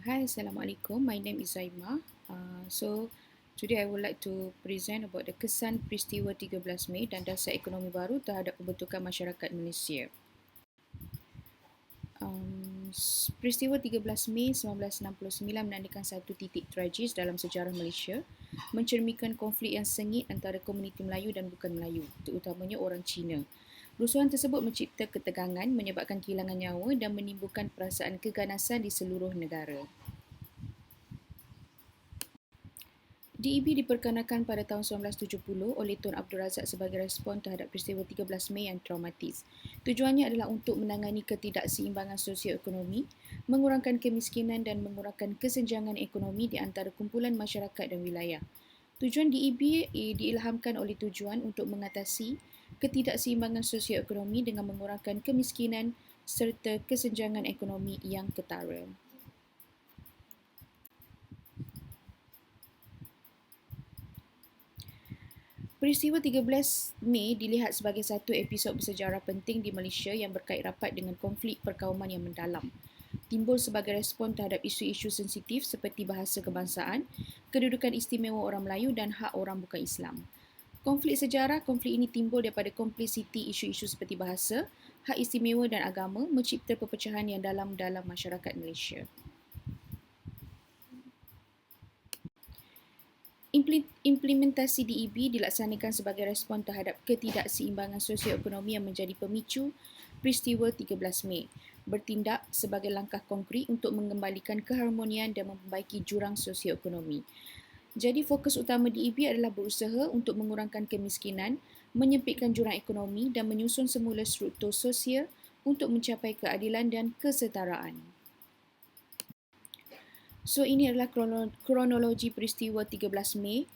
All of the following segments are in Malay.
Hi, Assalamualaikum. My name is Zaima. Today I would like to present about the kesan peristiwa 13 Mei dan dasar ekonomi baru terhadap pembentukan masyarakat Malaysia. Peristiwa 13 Mei 1969 menandakan satu titik tragis dalam sejarah Malaysia, mencerminkan konflik yang sengit antara komuniti Melayu dan bukan Melayu, terutamanya orang Cina. Rusuhan tersebut mencipta ketegangan, menyebabkan kehilangan nyawa dan menimbulkan perasaan keganasan di seluruh negara. DEB diperkenalkan pada tahun 1970 oleh Tun Abdul Razak sebagai respon terhadap peristiwa 13 Mei yang traumatis. Tujuannya adalah untuk menangani ketidakseimbangan sosioekonomi, mengurangkan kemiskinan dan mengurangkan kesenjangan ekonomi di antara kumpulan masyarakat dan wilayah. Tujuan DEB diilhamkan oleh tujuan untuk mengatasi ketidakseimbangan sosioekonomi dengan mengurangkan kemiskinan serta kesenjangan ekonomi yang ketara. Peristiwa 13 Mei dilihat sebagai satu episod bersejarah penting di Malaysia yang berkait rapat dengan konflik perkauman yang mendalam. Timbul sebagai respon terhadap isu-isu sensitif seperti bahasa kebangsaan, kedudukan istimewa orang Melayu dan hak orang bukan Islam. Konflik ini timbul daripada kompleksiti isu-isu seperti bahasa, hak istimewa dan agama mencipta perpecahan yang dalam masyarakat Malaysia. Implementasi DEB dilaksanakan sebagai respon terhadap ketidakseimbangan sosioekonomi yang menjadi pemicu peristiwa 13 Mei, bertindak sebagai langkah konkret untuk mengembalikan keharmonian dan memperbaiki jurang sosioekonomi. Jadi fokus utama DEB adalah berusaha untuk mengurangkan kemiskinan, menyempitkan jurang ekonomi dan menyusun semula struktur sosial untuk mencapai keadilan dan kesetaraan. So ini adalah kronologi peristiwa 13 Mei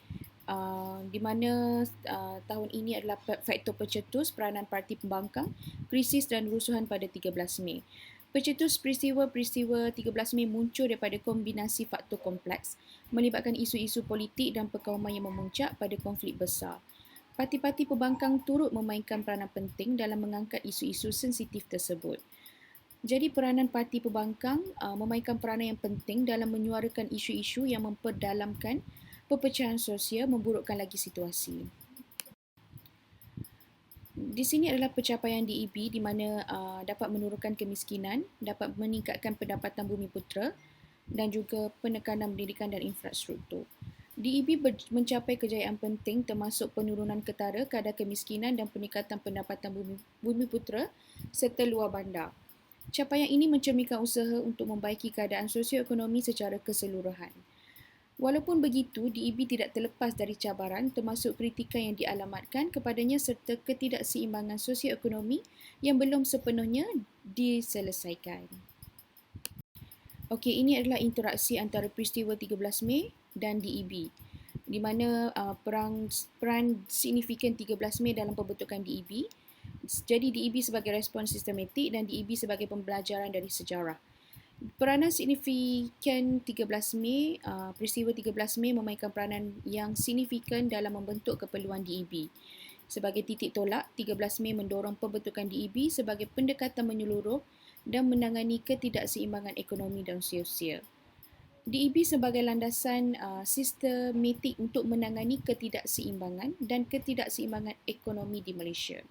di mana tahun ini adalah faktor pencetus peranan parti pembangkang, krisis dan rusuhan pada 13 Mei. Pencetus peristiwa 13 Mei muncul daripada kombinasi faktor kompleks melibatkan isu-isu politik dan perkauman yang memuncak pada konflik besar. Parti-parti pembangkang turut memainkan peranan penting dalam mengangkat isu-isu sensitif tersebut. Jadi peranan parti pembangkang memainkan peranan yang penting dalam menyuarakan isu-isu yang memperdalamkan perpecahan sosial, memburukkan lagi situasi. Di sini adalah pencapaian DEB di mana dapat menurunkan kemiskinan, dapat meningkatkan pendapatan Bumiputera dan juga penekanan pendidikan dan infrastruktur. DEB mencapai kejayaan penting termasuk penurunan ketara kadar kemiskinan dan peningkatan pendapatan Bumiputera serta luar bandar. Capaian ini mencerminkan usaha untuk membaiki keadaan sosioekonomi secara keseluruhan. Walaupun begitu, DEB tidak terlepas dari cabaran termasuk kritikan yang dialamatkan kepadanya serta ketidakseimbangan sosioekonomi yang belum sepenuhnya diselesaikan. Okey, ini adalah interaksi antara peristiwa 13 Mei dan DEB di mana peran signifikan 13 Mei dalam pembentukan DEB. Jadi DEB sebagai respon sistematik dan DEB sebagai pembelajaran dari sejarah. Peranan signifikan 13 Mei, peristiwa 13 Mei memainkan peranan yang signifikan dalam membentuk keperluan DEB. Sebagai titik tolak, 13 Mei mendorong pembentukan DEB sebagai pendekatan menyeluruh dan menangani ketidakseimbangan ekonomi dan sosial. DEB sebagai landasan sistematik untuk menangani ketidakseimbangan dan ketidakseimbangan ekonomi di Malaysia.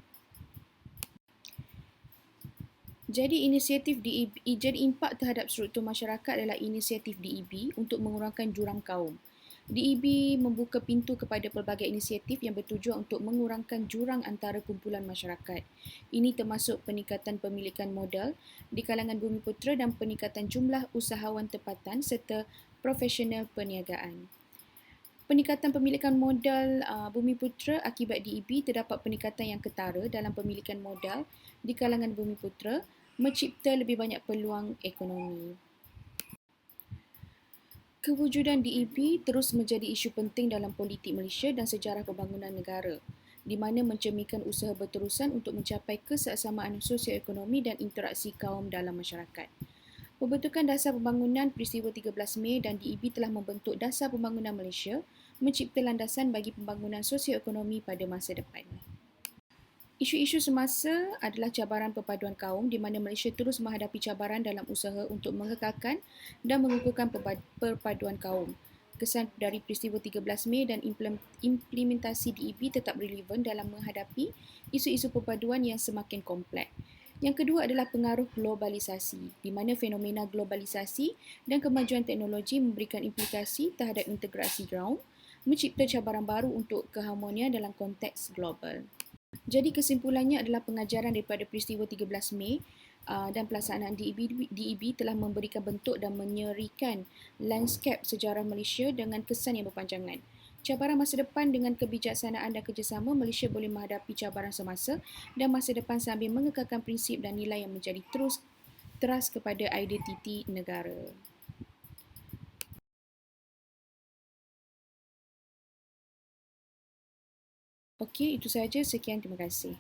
Jadi impak terhadap struktur masyarakat adalah inisiatif DEB untuk mengurangkan jurang kaum. DEB membuka pintu kepada pelbagai inisiatif yang bertujuan untuk mengurangkan jurang antara kumpulan masyarakat. Ini termasuk peningkatan pemilikan modal di kalangan Bumiputera dan peningkatan jumlah usahawan tempatan serta profesional perniagaan. Peningkatan pemilikan modal Bumiputera akibat DEB terdapat peningkatan yang ketara dalam pemilikan modal di kalangan Bumiputera, mencipta lebih banyak peluang ekonomi. Kewujudan DEB terus menjadi isu penting dalam politik Malaysia dan sejarah pembangunan negara, di mana mencerminkan usaha berterusan untuk mencapai keseaksamaan sosioekonomi dan interaksi kaum dalam masyarakat. Pembentukan dasar pembangunan peristiwa 13 Mei dan DEB telah membentuk dasar pembangunan Malaysia, mencipta landasan bagi pembangunan sosioekonomi pada masa depan. Isu-isu semasa adalah cabaran perpaduan kaum di mana Malaysia terus menghadapi cabaran dalam usaha untuk mengekalkan dan mengukuhkan perpaduan kaum. Kesan dari peristiwa 13 Mei dan implementasi DEB tetap relevan dalam menghadapi isu-isu perpaduan yang semakin kompleks. Yang kedua adalah pengaruh globalisasi, di mana fenomena globalisasi dan kemajuan teknologi memberikan implikasi terhadap integrasi ground, mencipta cabaran baru untuk keharmonian dalam konteks global. Jadi kesimpulannya adalah pengajaran daripada peristiwa 13 Mei dan pelaksanaan DEB telah memberikan bentuk dan menyerikan lanskap sejarah Malaysia dengan kesan yang berpanjangan. Cabaran masa depan dengan kebijaksanaan dan kerjasama, Malaysia boleh menghadapi cabaran semasa dan masa depan sambil mengekalkan prinsip dan nilai yang menjadi teras kepada identiti negara. Okey, itu sahaja. Sekian, terima kasih.